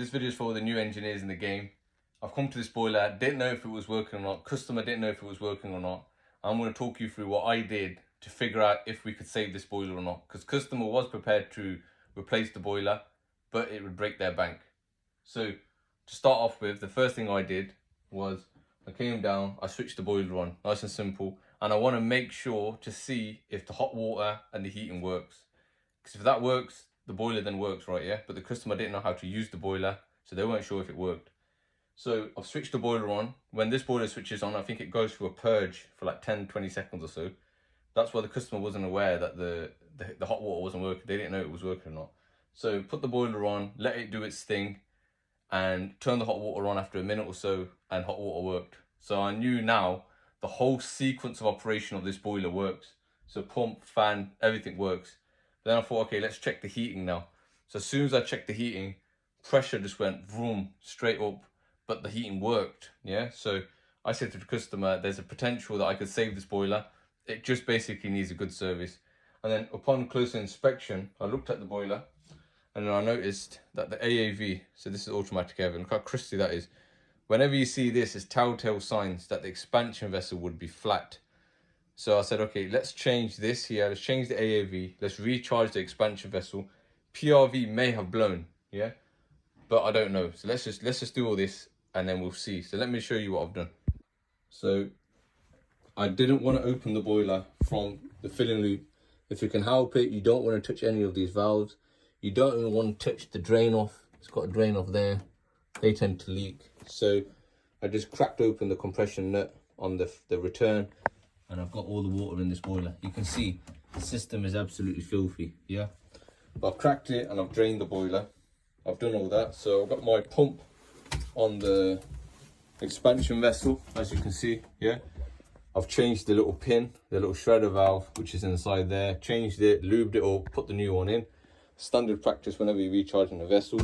this video is for all the new engineers in the game. I've come to this boiler, didn't know if it was working or not. Customer didn't know if it was working or not. I'm going to talk you through what I did to figure out if we could save this boiler or not. Because customer was prepared to replace the boiler, but it would break their bank. So to start off with, the first thing I did was I came down, I switched the boiler on, nice and simple. And I want to make sure to see if the hot water and the heating works. Because if that works, the boiler then works, right, yeah? But the customer didn't know how to use the boiler, so they weren't sure if it worked. So I've switched the boiler on. When this boiler switches on, I think it goes through a purge for like 10-20 seconds or so. That's why the customer wasn't aware that the hot water wasn't working. They didn't know it was working or not. So put the boiler on, let it do its thing, and turn the hot water on after a minute or so, and hot water worked. So I knew now the whole sequence of operation of this boiler works. So pump, fan, everything works. Then I thought, okay, let's check the heating now. So as soon as I checked the heating, pressure just went vroom, straight up, but the heating worked, yeah? So I said to the customer, there's a potential that I could save this boiler. It just basically needs a good service. And then upon closer inspection, I looked at the boiler and then I noticed that the AAV, so this is automatic air vent, look how crusty that is. Whenever you see this, it's telltale signs that the expansion vessel would be flat. So I said, okay, let's change this here. Let's change the AAV. Let's recharge the expansion vessel. PRV may have blown, yeah, but I don't know. So let's just do all this and then we'll see. So let me show you what I've done. So I didn't want to open the boiler from the filling loop. If you can help it, you don't want to touch any of these valves. You don't even want to touch the drain off. It's got a drain off there. They tend to leak. So I just cracked open the compression nut on the return, and I've got all the water in this boiler. You can see the system is absolutely filthy, yeah? But I've cracked it and I've drained the boiler. I've done all that. So I've got my pump on the expansion vessel, as you can see, yeah? I've changed the little pin, the little shredder valve, which is inside there. Changed it, lubed it up, put the new one in. Standard practice whenever you're recharging a vessel.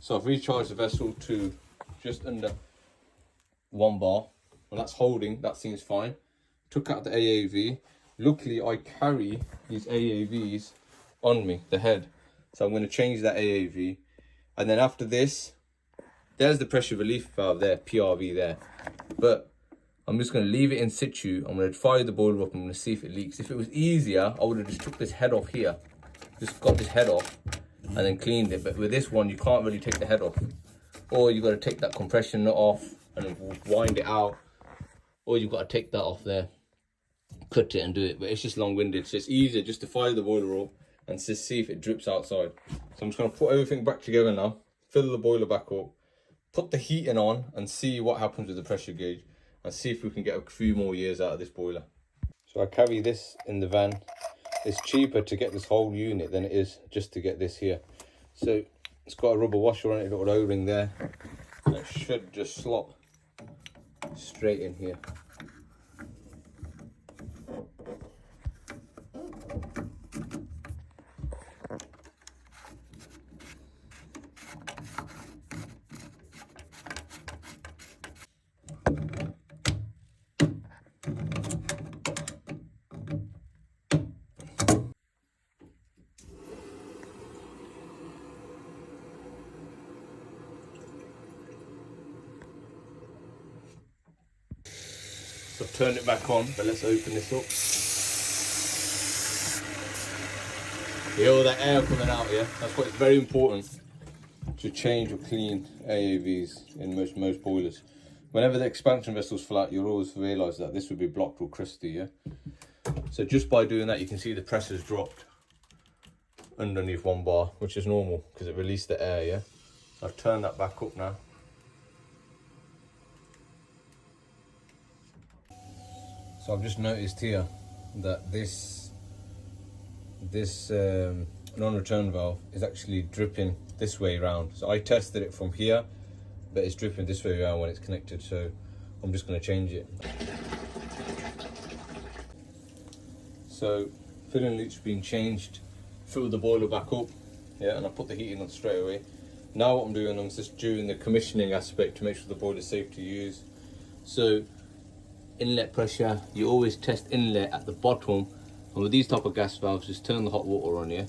So I've recharged the vessel to just under 1 bar. Well, that's holding, that seems fine. Took out the AAV. Luckily, I carry these AAVs on me, the head. So I'm going to change that AAV. And then after this, there's the pressure relief valve there, PRV there. But I'm just going to leave it in situ. I'm going to fire the boiler up. I'm going to see if it leaks. If it was easier, I would have just took this head off here. Just got this head off and then cleaned it. But with this one, you can't really take the head off. Or you've got to take that compression nut off and then wind it out. Or you've got to take that off there, cut it and do it. But it's just long-winded. So it's easier just to fire the boiler up and just see if it drips outside. So I'm just going to put everything back together now, fill the boiler back up, put the heating on and see what happens with the pressure gauge and see if we can get a few more years out of this boiler. So I carry this in the van. It's cheaper to get this whole unit than it is just to get this here. So it's got a rubber washer on it, a little O-ring there. And it should just slot straight in here. So I've turned it back on, but let's open this up. You hear all that air coming out, yeah? That's why it's very important to change or clean AAVs in most boilers. Whenever the expansion vessel's flat, you'll always realise that this would be blocked or crusty, yeah? So just by doing that, you can see the pressure's dropped underneath 1 bar, which is normal because it released the air, yeah? I've turned that back up now. So I've just noticed here that this non-return valve is actually dripping this way around. So I tested it from here, but it's dripping this way around when it's connected. So I'm just going to change it. So filling loop's been changed, filled the boiler back up, yeah, and I put the heating on straight away. Now what I'm doing, I'm just doing the commissioning aspect to make sure the boiler is safe to use. So inlet pressure, you always test inlet at the bottom, and with these type of gas valves, just turn the hot water on, yeah?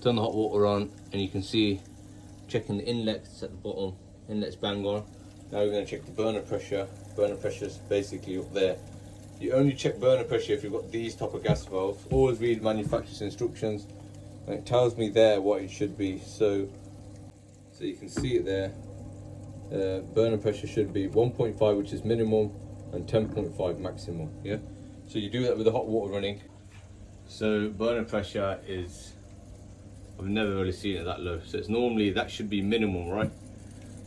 Turn the hot water on and you can see checking the inlets at the bottom. Inlet's bang on. Now we're going to check the burner pressure. Burner pressure's basically up there. You only check burner pressure if you've got these type of gas valves. Always read manufacturer's instructions, and it tells me there what it should be. So you can see it there. Burner pressure should be 1.5, which is minimum, and 10.5 maximum. Yeah. So you do that with the hot water running. So burner pressure is, I've never really seen it that low. So it's normally, that should be minimum, right?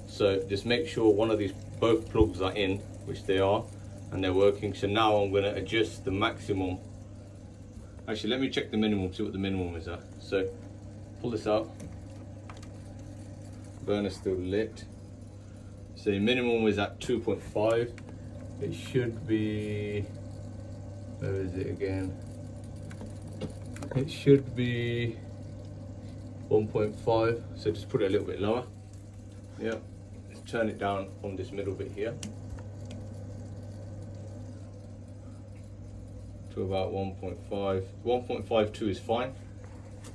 So just make sure one of these, both plugs are in, which they are, and they're working. So now I'm going to adjust the maximum. Actually, let me check the minimum, see what the minimum is at. So pull this out. Burner's still lit. So the minimum is at 2.5. It should be, where is it again? It should be 1.5. So just put it a little bit lower. Yeah. Let's turn it down on this middle bit here to about 1.5. 1.52 is fine.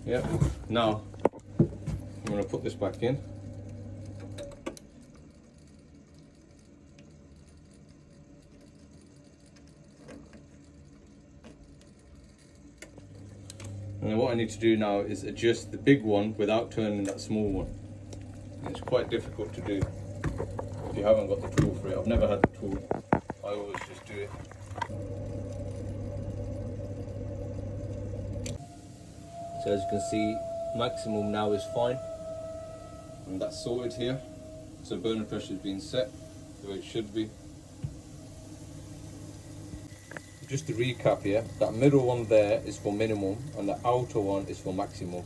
Yeah. Now I'm going to put this back in. And what I need to do now is adjust the big one without turning that small one. It's quite difficult to do if you haven't got the tool for it. I've never had the tool. I always just do it. So as you can see, maximum now is fine. And that's sorted here. So burner pressure has been set the way it should be. Just to recap here, that middle one there is for minimum and the outer one is for maximum.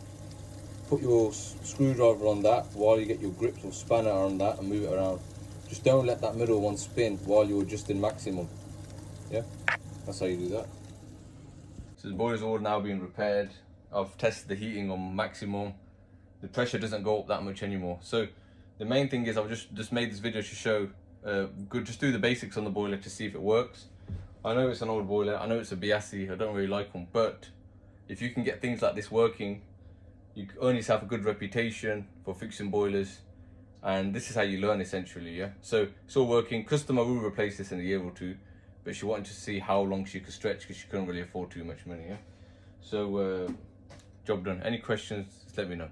Put your screwdriver on that while you get your grips or spanner on that and move it around. Just don't let that middle one spin while you're adjusting maximum. Yeah, that's how you do that. So the boiler's all now being repaired. I've tested the heating on maximum. The pressure doesn't go up that much anymore. So the main thing is I've just made this video to show, just do the basics on the boiler to see if it works. I know it's an old boiler, I know it's a Biasi, I don't really like them, but if you can get things like this working, you earn yourself a good reputation for fixing boilers, and this is how you learn essentially, yeah? So it's all working. Customer will replace this in a year or two, but she wanted to see how long she could stretch because she couldn't really afford too much money, yeah? So, job done. Any questions, just let me know.